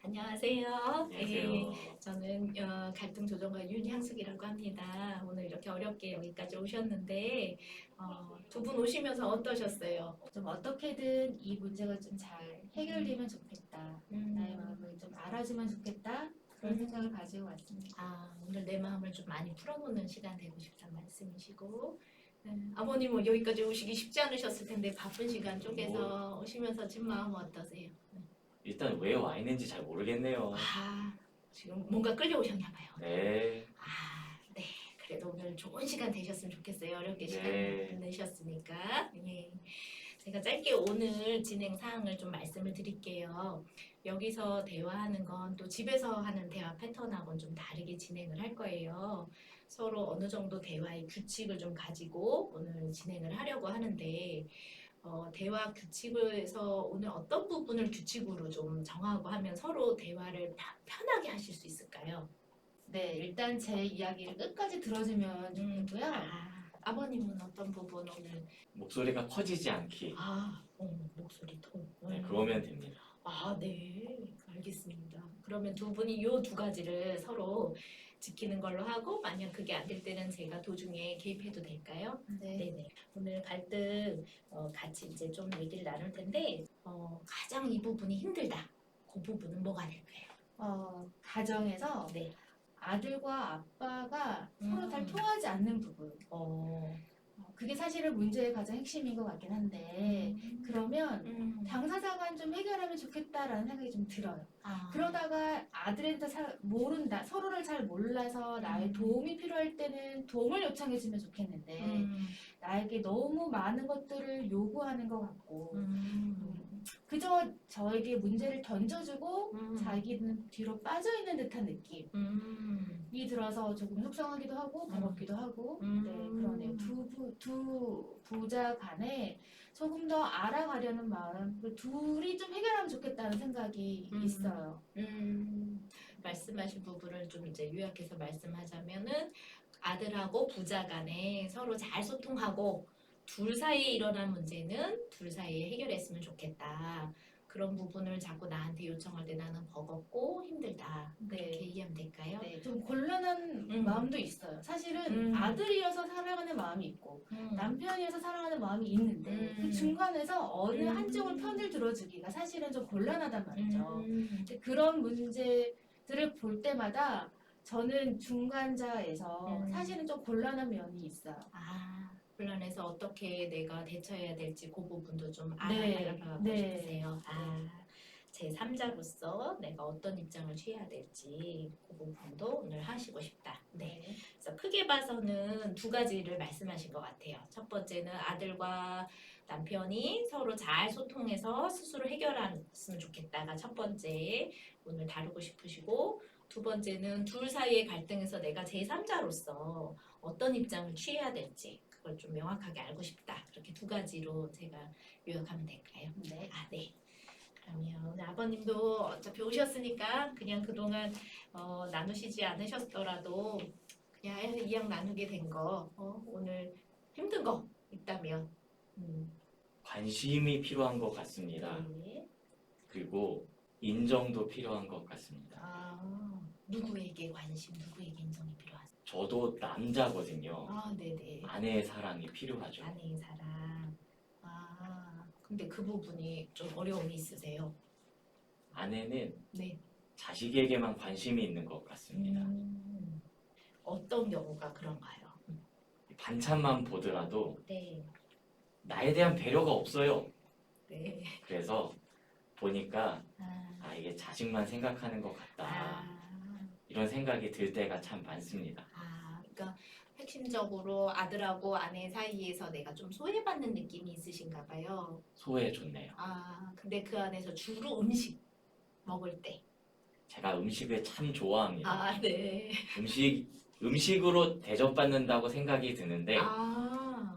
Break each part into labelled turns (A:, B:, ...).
A: 안녕하세요.
B: 안녕하세요.
A: 저는 갈등 조정가 윤향숙이라고 합니다. 오늘 이렇게 어렵게 여기까지 오셨는데 두 분 오시면서 어떠셨어요?
C: 좀 어떻게든 이 문제가 좀 잘 해결되면 좋겠다. 나의 마음을 좀 알아주면 좋겠다. 그런 생각을 가지고 왔습니다.
A: 오늘 내 마음을 좀 많이 풀어보는 시간 되고 싶다는 말씀이시고 아버님은 여기까지 오시기 쉽지 않으셨을 텐데 바쁜 시간 쪼개서 오시면서 지금 마음은 어떠세요?
B: 일단 왜 와 있는지 잘 모르겠네요.
A: 지금 뭔가 끌려오셨나 봐요.
B: 네.
A: 네. 그래도 오늘 좋은 시간 되셨으면 좋겠어요. 어렵게 시간
B: 네.
A: 내셨으니까. 예. 제가 짧게 오늘 진행 사항을 좀 말씀을 드릴게요. 여기서 대화하는 건 또 집에서 하는 대화 패턴하고는 좀 다르게 진행을 할 거예요. 서로 어느 정도 대화의 규칙을 좀 가지고 오늘 진행을 하려고 하는데 대화 규칙에서 오늘 어떤 부분을 규칙으로 좀 정하고 하면 서로 대화를 편하게 하실 수 있을까요?
C: 네, 일단 제 이야기를 끝까지 들어주면 좋겠고요.
A: 아버님은 어떤 부분 오늘
B: 목소리가 커지지 않기.
A: 목소리 톤.
B: 네, 그러면 됩니다.
A: 네, 알겠습니다. 그러면 두 분이 요 두 가지를 서로 지키는 걸로 하고 만약 그게 안 될 때는 제가 도중에 개입해도 될까요?
C: 네.
A: 네네. 오늘 갈등 같이 이제 좀 얘기를 나눌 텐데 가장 이 부분이 힘들다. 그 부분은 뭐가 될까요?
C: 가정에서
A: 네.
C: 아들과 아빠가 서로 잘
A: 음.
C: 통하지 않는 부분. 그게 사실은 문제의 가장 핵심인 것 같긴 한데 그러면 당사자가 좀 해결하면 좋겠다라는 생각이 좀 들어요. 그러다가 아들한테 모른다, 서로를 잘 몰라서 나의 도움이 필요할 때는 도움을 요청해주면 좋겠는데 나에게 너무 많은 것들을 요구하는 것 같고 그저 저에게 문제를 던져주고 자기는 뒤로 빠져있는 듯한 느낌이 들어서 조금 속상하기도 하고 버겁기도 하고 네, 그러네요. 두 부자 간에 조금 더 알아가려는 마음, 둘이 좀 해결하면 좋겠다는 생각이 있어요.
A: 말씀하신 부분을 좀 이제 요약해서 말씀하자면은 아들하고 부자 간에 서로 잘 소통하고 둘 사이에 일어난 문제는 둘 사이에 해결했으면 좋겠다. 그런 부분을 자꾸 나한테 요청할 때 나는 버겁고 힘들다. 그렇게 이해하면 될까요?
C: 네, 좀 곤란한 마음도 있어요. 사실은 아들이어서 사랑하는 마음이 있고 남편이어서 사랑하는 마음이 있는데 그 중간에서 어느 한쪽을 편을 들어주기가 사실은 좀 곤란하단 말이죠. 근데 그런 문제들을 볼 때마다 저는 중간자에서 사실은 좀 곤란한 면이 있어요.
A: 곤란해서 어떻게 내가 대처해야 될지 그 부분도 좀
C: 네,
A: 알아보고
C: 네.
A: 싶으세요. 제 3자로서 내가 어떤 입장을 취해야 될지 그 부분도 오늘 하시고 싶다. 네. 그래서 크게 봐서는 두 가지를 말씀하신 것 같아요. 첫 번째는 아들과 남편이 서로 잘 소통해서 스스로 해결했으면 좋겠다가 첫 번째 오늘 다루고 싶으시고 두 번째는 둘 사이의 갈등에서 내가 제3자로서 어떤 입장을 취해야 될지 그걸 좀 명확하게 알고 싶다. 그렇게 두 가지로 제가 요약하면 될까요?
C: 네.
A: 네. 그러면 오늘 아버님도 어차피 오셨으니까 그냥 그동안 나누시지 않으셨더라도 그냥 이왕 나누게 된 거 오늘 힘든 거 있다면
B: 관심이 필요한 것 같습니다.
A: 네.
B: 그리고 인정도 필요한 것 같습니다.
A: 누구에게 관심, 누구에게 인정이 필요하세요?
B: 저도 남자거든요.
A: 네네.
B: 아내의 사랑이 필요하죠.
A: 아내의 사랑. 근데 그 부분이 좀 어려움이 있으세요?
B: 아내는
A: 네.
B: 자식에게만 관심이 있는 것 같습니다.
A: 어떤 경우가 그런가요?
B: 반찬만 보더라도
A: 네.
B: 나에 대한 배려가 없어요.
A: 네.
B: 그래서 보니까 이게 자식만 생각하는 것 같다. 이런 생각이 들 때가 참 많습니다.
A: 그러니까 핵심적으로 아들하고 아내 사이에서 내가 좀 소외받는 느낌이 있으신가 봐요.
B: 소외 좋네요.
A: 근데 그 안에서 주로 음식 먹을 때.
B: 제가 음식을 참 좋아합니다.
A: 네.
B: 음식으로 대접받는다고 생각이 드는데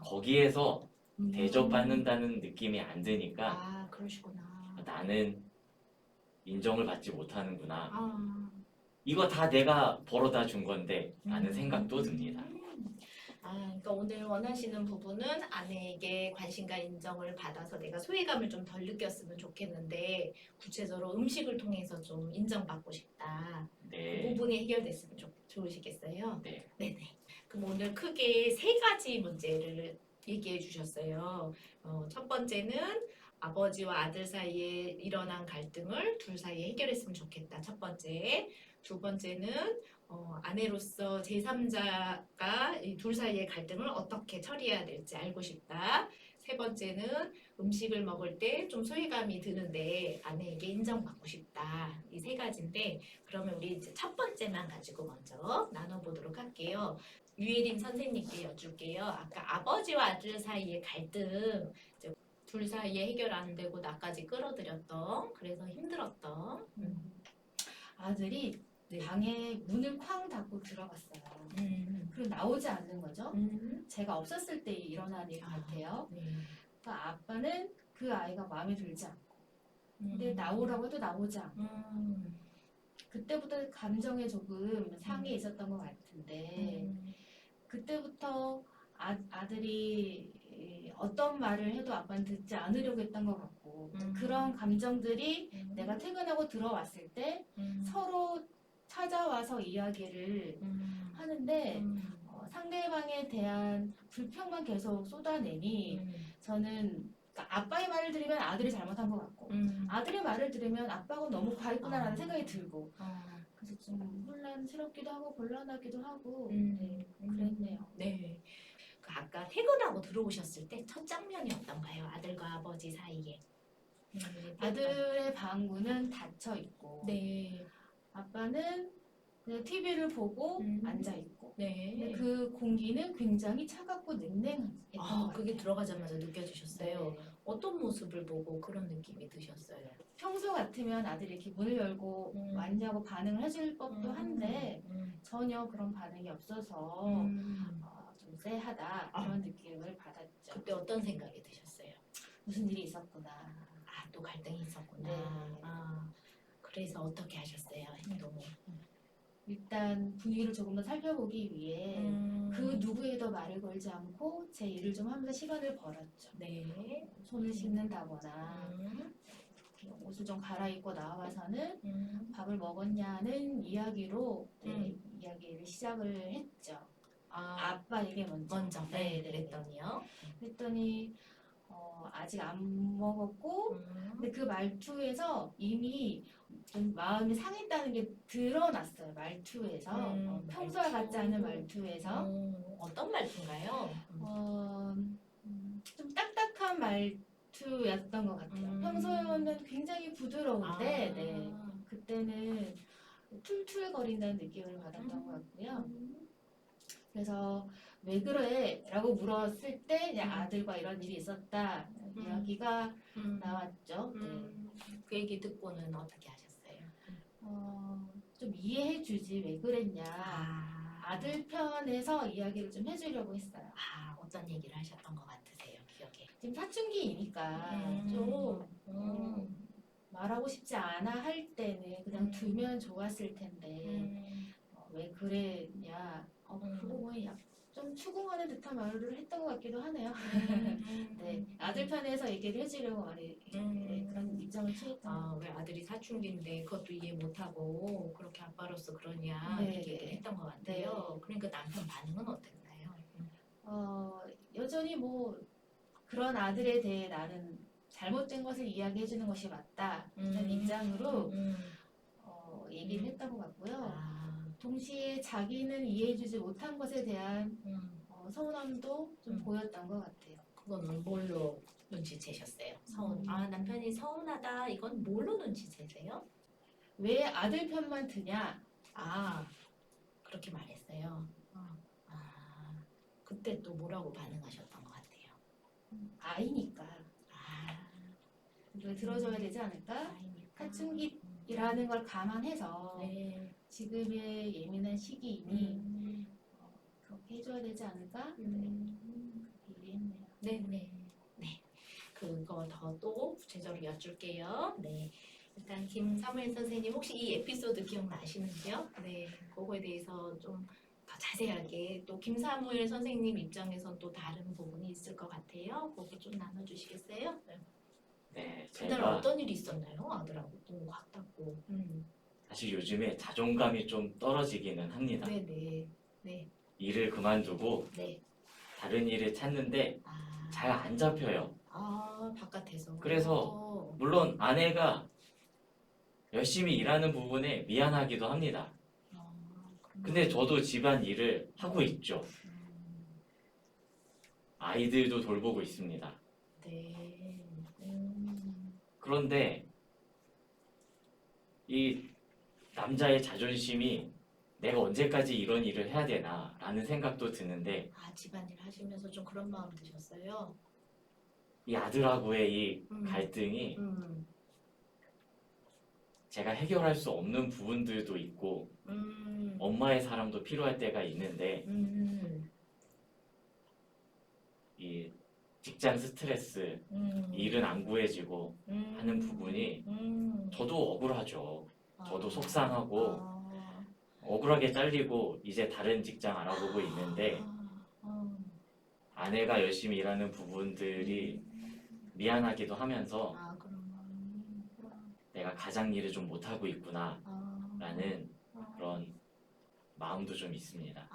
B: 거기에서 대접받는다는 느낌이 안 드니까
A: 그러시구나.
B: 나는 인정을 받지 못하는구나. 이거 다 내가 벌어다 준 건데 라는 생각도 듭니다.
A: 그러니까 오늘 원하시는 부분은 아내에게 관심과 인정을 받아서 내가 소외감을 좀 덜 느꼈으면 좋겠는데 구체적으로 음식을 통해서 좀 인정받고 싶다. 그
B: 네.
A: 부분이 해결됐으면 좋으시겠어요?
B: 네.
A: 네네. 그럼 오늘 크게 세 가지 문제를 얘기해 주셨어요. 첫 번째는 아버지와 아들 사이에 일어난 갈등을 둘 사이에 해결했으면 좋겠다. 첫 번째. 두 번째는 아내로서 제3자가 이 둘 사이의 갈등을 어떻게 처리해야 될지 알고 싶다. 세 번째는 음식을 먹을 때 좀 소외감이 드는데 아내에게 인정받고 싶다. 이 세 가지인데 그러면 우리 이제 첫 번째만 가지고 먼저 나눠보도록 할게요. 유예림 선생님께 여쭐게요. 아까 아버지와 아들 사이의 갈등, 이제 둘 사이에 해결 안 되고 나까지 끌어들였던, 그래서 힘들었던.
C: 아들이
A: 네.
C: 방에 문을 쾅 닫고 들어갔어요. 그리고 나오지 않는 거죠. 제가 없었을 때 일어난 일 같아요.
A: 네.
C: 그러니까 아빠는 그 아이가 마음에 들지 않고 근데 나오라고 해도 나오지 않고 그때부터 감정에 조금 상이 있었던 것 같은데 그때부터 아들이 어떤 말을 해도 아빠는 듣지 않으려고 했던 것 같고 그런 감정들이 내가 퇴근하고 들어왔을 때 서로 찾아와서 이야기를 하는데 상대방에 대한 불평만 계속 쏟아내니 저는 그러니까 아빠의 말을 들으면 아들이 잘못한 것 같고 아들의 말을 들으면 아빠가 너무 과했구나라는 생각이 들고 그래서 좀 혼란스럽기도 하고 곤란하기도 하고 네, 그랬네요.
A: 네. 그 아까 퇴근하고 들어오셨을 때 첫 장면이 어떤가요? 아들과 아버지 사이에.
C: 아들의 방문은 닫혀 있고
A: 네.
C: 아빠는 그냥 TV를 보고 앉아 있고 근데
A: 네.
C: 그 공기는 굉장히 차갑고 냉랭했던 것 같아요.
A: 그게 들어가자마자 느껴지셨어요.
C: 네.
A: 어떤 모습을 보고 그런 느낌이 드셨어요?
C: 평소 같으면 아들이 이렇게 문을 열고 왔냐고 반응을 해줄 법도 한데 전혀 그런 반응이 없어서 좀 쎄하다 그런 느낌을 받았죠.
A: 그때 어떤 생각이 드셨어요?
C: 무슨 일이 있었구나.
A: 또 갈등이 있었구나.
C: 네.
A: 그래서 어떻게 하셨어요? 행동을.
C: 일단 분위기를 조금 더 살펴보기 위해 그 누구에도 말을 걸지 않고 제 일을 좀 하면서 시간을 벌었죠.
A: 네.
C: 손을 씻는다거나 옷을 좀 갈아입고 나와서는 밥을 먹었냐는 이야기로 이야기를 시작을 했죠. 아빠에게 먼저.
A: 네, 그랬더니요.
C: 그랬더니 아직 안 먹었고 근데 그 말투에서 이미 좀 마음이 상했다는 게 드러났어요. 말투에서 평소와 같지 않은 말투에서
A: 어떤 말투인가요?
C: 좀 딱딱한 말투였던 것 같아요. 평소에는 굉장히 부드러운데 네, 그때는 툴툴거린다는 느낌을 받았던 것 같고요. 그래서 왜 그래? 라고 물었을 때 그냥 아들과 이런 일이 있었다 이야기가 나왔죠. 네.
A: 그 얘기 듣고는 어떻게 하셨어요?
C: 좀 이해해주지 왜 그랬냐. 아들 편에서 이야기를 좀 해주려고 했어요.
A: 어떤 얘기를 하셨던 것 같으세요? 기억에.
C: 지금 사춘기이니까 좀 말하고 싶지 않아 할 때는 그냥 두면 좋았을 텐데 왜 그랬냐. 그러고 보니 좀 추궁하는 듯한 말을 했던 것 같기도 하네요. 네, 아들 편에서 얘기를 해주려고 네, 그런 입장을 취했던
A: 왜 아들이 사춘기인데 그것도 이해 못하고 그렇게 아빠로서 그러냐
C: 네,
A: 얘기를
C: 네.
A: 했던 것 같아요. 그러니까 남편 반응은 어땠나요?
C: 여전히 뭐 그런 아들에 대해 나는 잘못된 것을 이야기해주는 것이 맞다 이런 입장으로 얘기를 했던 것 같고요. 동시에 자기는 이해해주지 못한 것에 대한 서운함도 좀 보였던 것 같아요.
A: 그거는 뭘로 눈치채셨어요? 남편이 서운하다 이건 뭘로 눈치채세요?
C: 왜 아들 편만 드냐?
A: 그렇게 말했어요. 그때 또 뭐라고 반응하셨던 것 같아요?
C: 아이니까. 왜 들어줘야 되지 않을까? 사춘기라는 걸 감안해서
A: 네.
C: 지금의 예민한 시기이니 그렇게 해줘야 되지 않을까? 그렇게 얘기했네요.
A: 네. 그거 더 또 구체적으로 여쭐게요. 네. 일단 김사무엘 선생님 혹시 이 에피소드 기억나시는지요? 네. 그거에 대해서 좀 더 자세하게 또 김사무엘 선생님 입장에선 또 다른 부분이 있을 것 같아요. 그거 좀 나눠주시겠어요?
B: 네,
A: 그날
B: 제가
A: 어떤 일이 있었나요? 아들하고 또 같다고.
B: 사실 요즘에 자존감이 좀 떨어지기는 합니다.
A: 네네. 네.
B: 일을 그만두고
A: 네.
B: 다른 일을 찾는데
A: 아,
B: 잘 안 잡혀요.
A: 바깥에서.
B: 그래서 물론 아내가 열심히 일하는 부분에 미안하기도 합니다. 근데 저도 집안 일을 하고 있죠. 아이들도 돌보고 있습니다.
A: 네.
B: 그런데 이 남자의 자존심이 내가 언제까지 이런 일을 해야 되나 라는 생각도 드는데
A: 집안일 하시면서 좀 그런 마음 드셨어요?
B: 이 아들하고의 이 갈등이
A: 음.
B: 제가 해결할 수 없는 부분들도 있고 엄마의 사랑도 필요할 때가 있는데 이 직장 스트레스, 일은 안 구해지고 하는 부분이 저도 억울하죠. 저도 속상하고 억울하게 잘리고 이제 다른 직장 알아보고 있는데 아내가 열심히 일하는 부분들이 미안하기도 하면서 내가 가장 일을 좀 못하고 있구나 라는 그런 마음도 좀 있습니다.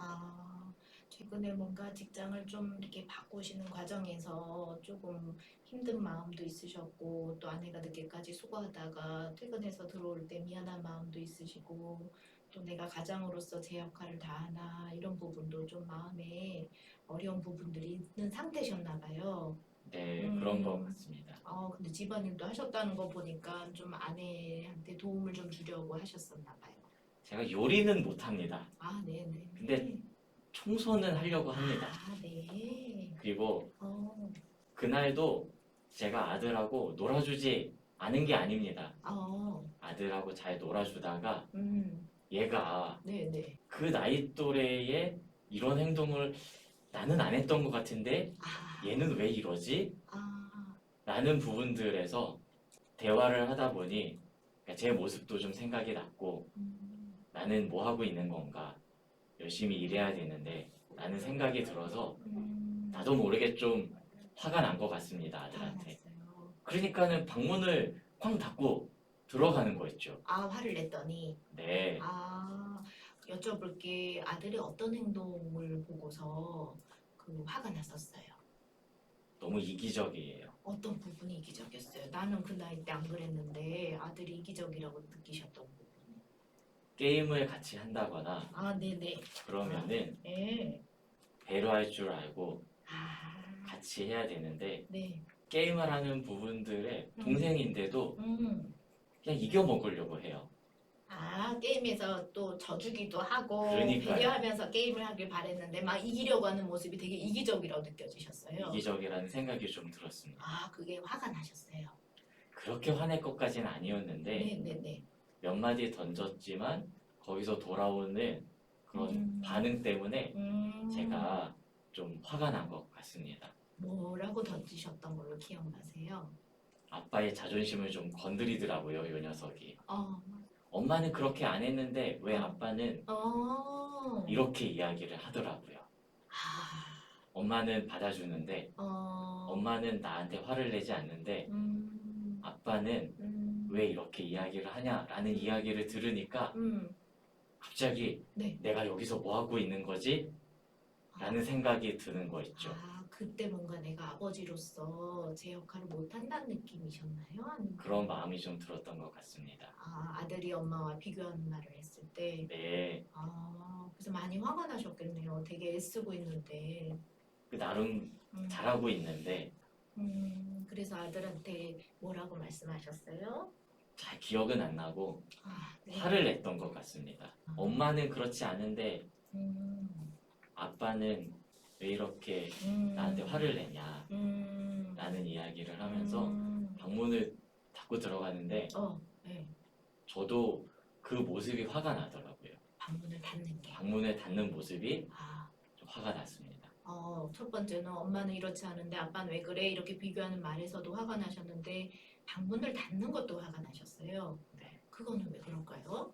A: 최근에 뭔가 직장을 좀 이렇게 바꾸시는 과정에서 조금 힘든 마음도 있으셨고 또 아내가 늦게까지 수고하다가 퇴근해서 들어올 때 미안한 마음도 있으시고 또 내가 가장으로서 제 역할을 다하나 이런 부분도 좀 마음에 어려운 부분들이 있는 상태셨나 봐요.
B: 네, 그런 것 같습니다.
A: 근데 집안일도 하셨다는 거 보니까 좀 아내한테 도움을 좀 주려고 하셨었나 봐요.
B: 제가 요리는 못합니다.
A: 네네.
B: 근데 청소는 하려고 합니다.
A: 네.
B: 그리고 그날도 제가 아들하고 놀아주지 않은 게 아닙니다. 아들하고 잘 놀아주다가 얘가
A: 네네.
B: 그 나이 또래에 이런 행동을 나는 안 했던 것 같은데 얘는 왜 이러지? 라는 부분들에서 대화를 하다 보니 제 모습도 좀 생각이 났고 나는 뭐 하고 있는 건가? 열심히 일해야 되는데 라는 생각이 들어서 나도 모르게 좀 화가 난 것 같습니다, 아들한테. 그러니까는 방문을 쾅 닫고 들어가는 거 있죠.
A: 화를 냈더니.
B: 네.
A: 여쭤볼게 아들의 어떤 행동을 보고서 그 화가 났었어요.
B: 너무 이기적이에요.
A: 어떤 부분이 이기적이었어요? 나는 그 나이 때 안 그랬는데 아들이 이기적이라고 느끼셨던 부분.
B: 게임을 같이 한다거나
A: 네네.
B: 그러면은
A: 네.
B: 배려할 줄 알고 같이 해야 되는데
A: 네.
B: 게임을 하는 부분들에 동생인데도 그냥 이겨 먹으려고 해요.
A: 게임에서 또 져주기도 하고
B: 그러니까요.
A: 배려하면서 게임을 하길 바랬는데 막 이기려고 하는 모습이 되게 이기적이라고 느껴지셨어요.
B: 이기적이라는 생각이 좀 들었습니다.
A: 그게 화가 나셨어요.
B: 그렇게 화낼 것까지는 아니었는데
A: 네네네.
B: 몇 마디 던졌지만 거기서 돌아오는 그런 반응 때문에 제가 좀 화가 난 것 같습니다.
A: 뭐라고 던지셨던 걸로 기억나세요?
B: 아빠의 자존심을 좀 건드리더라고요, 요 녀석이. 엄마는 그렇게 안 했는데 왜 아빠는 이렇게 이야기를 하더라고요. 엄마는 받아주는데 엄마는 나한테 화를 내지 않는데 아빠는 왜 이렇게 이야기를 하냐라는 이야기를 들으니까 갑자기
A: 네.
B: 내가 여기서 뭐 하고 있는 거지? 라는 생각이 드는 거 있죠.
A: 그때 뭔가 내가 아버지로서 제 역할을 못한다는 느낌이셨나요? 아니면
B: 그런 마음이 좀 들었던 것 같습니다.
A: 아들이 엄마와 비교하는 말을 했을 때
B: 네,
A: 그래서 많이 화가 나셨겠네요. 되게 애쓰고 있는데.
B: 그 나름 잘하고 있는데
A: 그래서 아들한테 뭐라고 말씀하셨어요?
B: 잘 기억은 안 나고
A: 네.
B: 화를 냈던 것 같습니다. 엄마는 그렇지 않은데 아빠는 왜 이렇게 나한테 화를 내냐 라는 이야기를 하면서 방문을 닫고 들어가는데
A: 네.
B: 저도 그 모습이 화가 나더라고요.
A: 방문을 닫는 게.
B: 방문을 닫는 모습이 좀 화가 났습니다.
A: 첫 번째는 엄마는 이렇지 않은데 아빠는 왜 그래? 이렇게 비교하는 말에서도 화가 나셨는데 방문을 닫는 것도 화가 나셨어요.
B: 네.
A: 그거는 왜 그럴까요?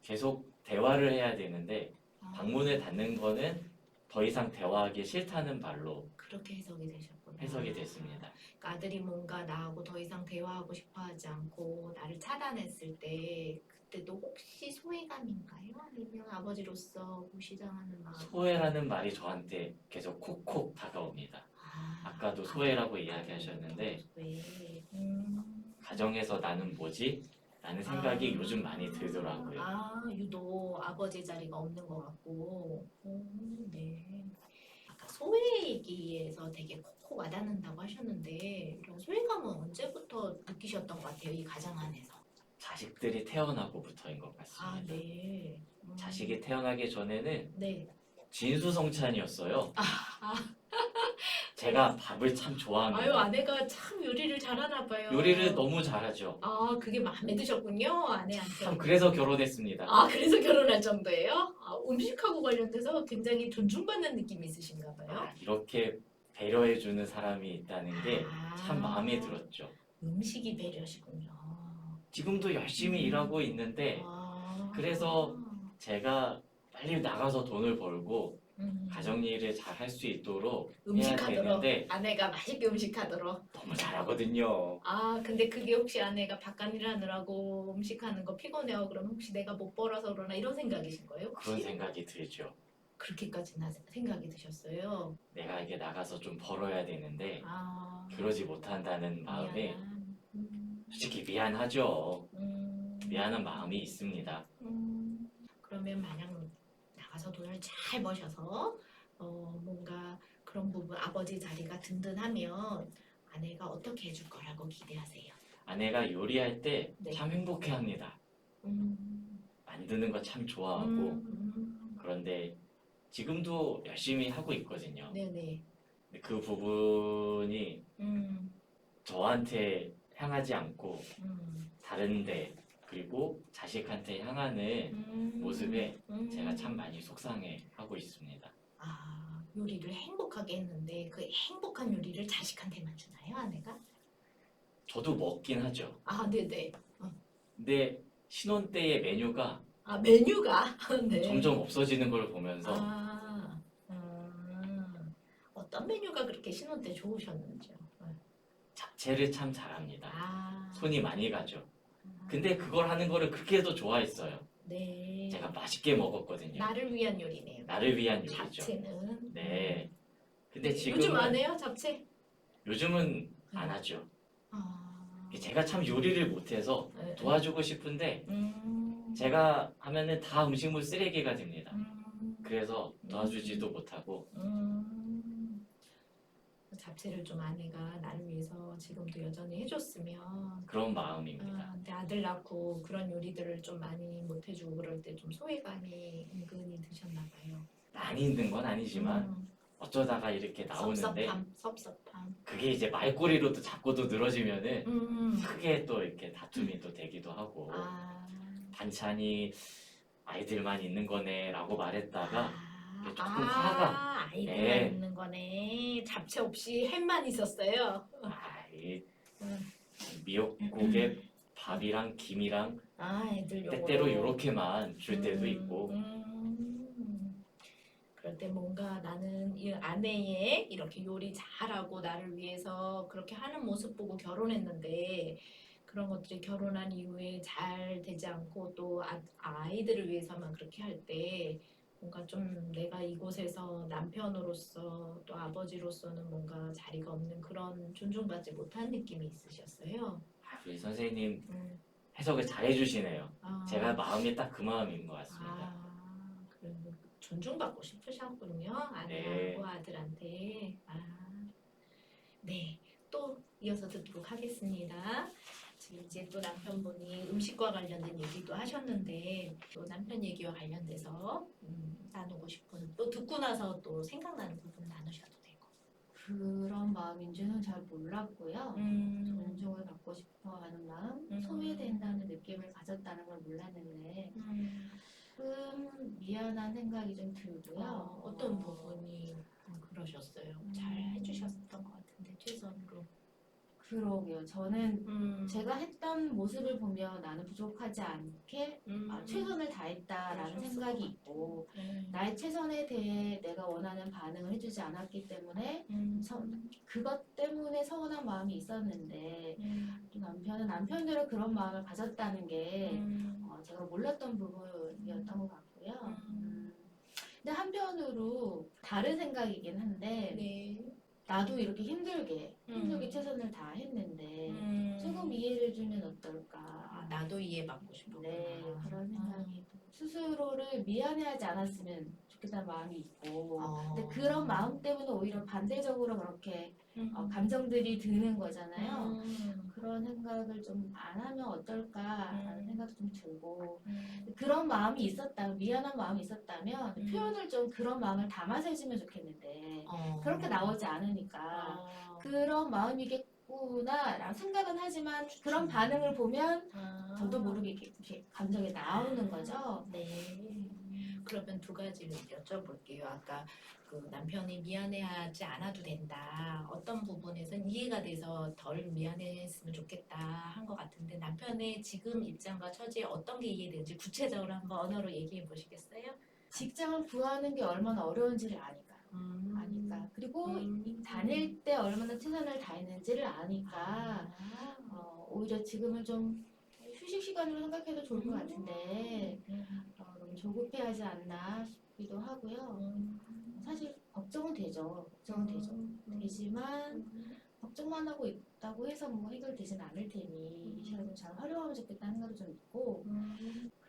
B: 계속 대화를 해야 되는데 방문을 닫는 거는 더 이상 대화하기 싫다는 말로
A: 그렇게 해석이 되셨구나.
B: 해석이 됐습니다.
A: 그러니까 아들이 뭔가 나하고 더 이상 대화하고 싶어하지 않고 나를 차단했을 때 그때도 혹시 소외감인가요? 아니면 아버지로서 무시당하는 마음?
B: 소외라는 말이 저한테 계속 콕콕 다가옵니다. 아까도 소외라고 이야기하셨는데
A: 소외.
B: 가정에서 나는 뭐지? 라는 생각이 요즘 많이 들더라고요.
A: 유독 아버지 자리가 없는 것 같고. 네. 아까 소외 얘기에서 되게 콕콕 와닿는다고 하셨는데 이런 소외감은 언제부터 느끼셨던 것 같아요? 이 가정 안에서.
B: 자식들이 태어나고부터인 것 같습니다.
A: 네.
B: 자식이 태어나기 전에는
A: 네.
B: 진수성찬이었어요.
A: 아.
B: 제가 밥을 참
A: 아유,
B: 좋아합니다.
A: 아내가 참 요리를 잘하나 봐요.
B: 요리를 너무 잘하죠.
A: 그게 마음에 드셨군요, 아내한테.
B: 참 그래서 결혼했습니다.
A: 그래서 결혼할 정도예요? 음식하고 관련돼서 굉장히 존중받는 느낌이 있으신가 봐요.
B: 이렇게 배려해주는 사람이 있다는 게 참 마음에 들었죠.
A: 음식이 배려시군요.
B: 지금도 열심히 일하고 있는데 그래서 제가 빨리 나가서 돈을 벌고 가정일을 잘 할 수 있도록 해야
A: 음식하도록
B: 되는데
A: 아내가 맛있게 음식하도록.
B: 너무 잘하거든요.
A: 근데 그게 혹시 아내가 바깥일 하느라고 음식하는 거 피곤해요. 그러면 혹시 내가 못 벌어서 그러나 이런 생각이신 거예요? 혹시?
B: 그런 생각이 들죠.
A: 그렇게까지나 생각이 드셨어요?
B: 내가 이게 나가서 좀 벌어야 되는데
A: 아,
B: 그러지 못한다는 마음에
A: 미안한.
B: 솔직히 미안하죠.
A: 음,
B: 미안한 마음이 있습니다.
A: 그러면 만약 나가서 돈을 잘 버셔서 뭔가 그런 부분 아버지 자리가 든든하면 아내가 어떻게 해줄 거라고 기대하세요?
B: 아내가 요리할 때
A: 네.
B: 참 행복해합니다.
A: 음,
B: 만드는 거 참 좋아하고 그런데 지금도 열심히 하고 있거든요.
A: 네네.
B: 근데 그 부분이 저한테 향하지 않고 다른데 그리고 자식한테 향하는 모습에 제가 참 많이 속상해하고 있습니다.
A: 요리를 행복하게 했는데 그 행복한 요리를 자식한테만 주나요, 아내가?
B: 저도 먹긴 하죠.
A: 네네.
B: 근데 신혼 때의 메뉴가
A: 메뉴가 네.
B: 점점 없어지는 걸 보면서
A: 어떤 메뉴가 그렇게 신혼 때 좋으셨는지요?
B: 잡채를 참 잘합니다. 손이 많이 가죠.
A: 아,
B: 근데 그걸 하는 거를 그렇게도 좋아했어요.
A: 네.
B: 제가 맛있게 먹었거든요.
A: 나를 위한 요리네요.
B: 나를 위한 요리죠.
A: 잡채는.
B: 네. 근데
A: 요즘
B: 지금은
A: 안 해요, 잡채?
B: 요즘은 안 하죠.
A: 아,
B: 제가 참 요리를 못해서
A: 네.
B: 도와주고 싶은데 제가 하면은 다 음식물 쓰레기가 됩니다. 그래서 도와주지도 못하고
A: 잡채를 좀 아내가 나를 위해서 지금도 여전히 해줬으면
B: 그런 마음입니다.
A: 근데 아들 낳고 그런 요리들을 좀 많이 못 해주고 그럴 때 좀 소외감이 은근히 드셨나 봐요.
B: 많이 있는 건 아니지만 어쩌다가 이렇게 나오는데
A: 섭섭함.
B: 그게 이제 말꼬리로도 자꾸도 늘어지면은 크게 또 이렇게 다툼이 또 되기도 하고 반찬이 아이들만 있는 거네라고 말했다가 이게 조금 화가
A: 아이들만
B: 네.
A: 있는 거네. 잡채 없이 햄만 있었어요.
B: 이
A: 음.
B: 미역국에 밥이랑 김이랑
A: 애들
B: 때때로 요렇게만 줄 때도 있고
A: 그럴 때 뭔가 나는 이 아내의 이렇게 요리 잘하고 나를 위해서 그렇게 하는 모습 보고 결혼했는데 그런 것들이 결혼한 이후에 잘 되지 않고 또 아이들을 위해서만 그렇게 할 때 뭔가 좀 내가 이곳에서 남편으로서 또 아버지로서는 뭔가 자리가 없는 그런 존중받지 못한 느낌이 있으셨어요.
B: 우리 선생님 해석을 잘 해주시네요. 제가 마음이 딱 그 마음인 것 같습니다.
A: 그러면 존중받고 싶으셨군요. 아내하고
B: 네.
A: 아들한테. 네. 또 이어서 듣도록 하겠습니다. 지금 이제 또 남편분이 음식과 관련된 얘기도 하셨는데 또 남편 얘기와 관련돼서 나누고 싶은 또 듣고 나서 또 생각나는 부분 나누셔도 되고.
C: 그런 마음인지는 잘 몰랐고요. 존중을 받고 싶어하는 마음, 소외된다는 느낌을 가졌다는 걸 몰랐는데 미안한 생각이 좀 들고요.
A: 어떤 부분이 그러셨어요? 잘 해주셨던 것 같은데 최선으로.
C: 그러게요. 저는 제가 했던 모습을 보면 나는 부족하지 않게 최선을 다했다라는
A: 그러셨을
C: 생각이
A: 것
C: 있고 나의 최선에 대해 내가 원하는 반응을 해주지 않았기 때문에 그것 때문에 서운한 마음이 있었는데 또 남편은 남편대로 그런 마음을 가졌다는 게 제가 몰랐던 부분이었던 것 같고요. 근데 한편으로 다른 생각이긴 한데
A: 네.
C: 나도 이렇게 힘들게 최선을 다했는데 조금 이해를 주면 어떨까.
A: 나도 이해받고 싶었구나.
C: 네, 그런 생각이 스스로를 미안해하지 않았으면 좋겠다는 마음이 있고 근데 그런 마음 때문에 오히려 반대적으로 그렇게 감정들이 드는 거잖아요. 그런 생각을 좀 안 하면 어떨까라는 생각도 좀 들고 그런 마음이 있었다, 미안한 마음이 있었다면 표현을 좀 그런 마음을 담아서 해주면 좋겠는데 그렇게 나오지 않으니까 그런 마음이겠구나라는 생각은 하지만 그런 반응을 보면 저도 모르게 이렇게 감정이 나오는 거죠.
A: 네. 그러면 두 가지를 여쭤볼게요. 아까 그 남편이 미안해하지 않아도 된다. 어떤 부분에선 이해가 돼서 덜 미안했으면 좋겠다 한 것 같은데 남편의 지금 입장과 처지에 어떤 게 이해되는지 구체적으로 한번 언어로 얘기해 보시겠어요?
C: 직장을 구하는 게 얼마나 어려운지를 아니까 그리고 다닐 때 얼마나 최선을 다했는지를 아니까 오히려 지금은 좀 휴식 시간으로 생각해도 좋을 것 같은데 너무 조급해하지 않나 싶기도 하고요. 사실 걱정은 되죠. 되지만 걱정만 하고 있다고 해서 뭐 해결되진 않을 테니 이 시간을 잘 활용하면 좋겠다는 생각도 좀 있고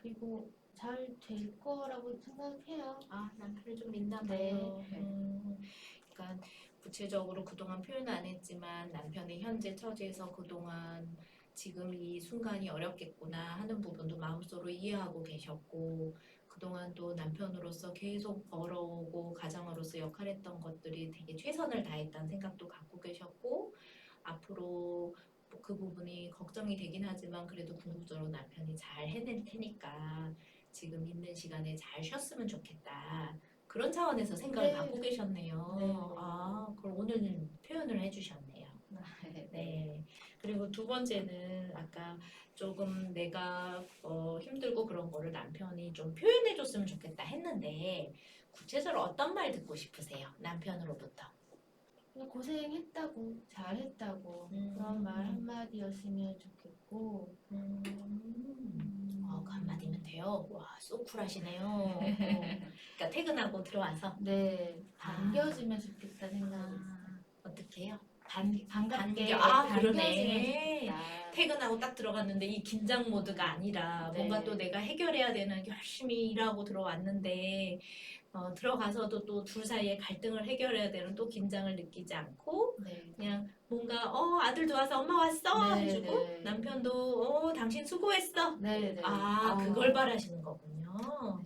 C: 그리고 잘 될 거라고 생각해요.
A: 남편을 좀 믿나 봐요.
C: 네.
A: 그러니까 구체적으로 그동안 표현 안 했지만 남편의 현재 처지에서 그동안 지금 이 순간이 어렵겠구나 하는 부분도 마음속으로 이해하고 계셨고 그동안 또 남편으로서 계속 벌어오고 가장으로서 역할했던 것들이 되게 최선을 다했다는 생각도 갖고 계셨고 앞으로 뭐그 부분이 걱정이 되긴 하지만 그래도 궁극적으로 남편이 잘 해낼 테니까 지금 있는 시간에 잘 쉬었으면 좋겠다. 그런 차원에서 생각을
C: 네.
A: 갖고 계셨네요.
C: 네.
A: 그걸 오늘 표현을 해주셨네요. 네. 그리고 두 번째는 아까 조금 내가 힘들고 그런 거를 남편이 좀 표현해줬으면 좋겠다 했는데 구체적으로 어떤 말 듣고 싶으세요? 남편으로부터.
C: 그냥 고생했다고 잘했다고 그런 말 한마디였으면 좋겠고
A: 그 한마디면 돼요. 와, 소 쿨하시네요. 그러니까 퇴근하고 들어와서
C: 네 반겨주면 좋겠다 생각이 있어요.
A: 어떻게 해요?
C: 반갑게
A: 그러네.
C: 반겨주면 좋겠다.
A: 퇴근하고 딱 들어갔는데 이 긴장 모드가 아니라
C: 네.
A: 뭔가 또 내가 해결해야 되는 열심히 일하고 들어왔는데 들어가서도 또 둘 사이에 갈등을 해결해야 되는 또 긴장을 느끼지 않고
C: 네.
A: 그냥 뭔가 아들도 와서 엄마 왔어
C: 네,
A: 해주고
C: 네.
A: 남편도 당신 수고했어
C: 네.
A: 그걸 바라시는 거군요.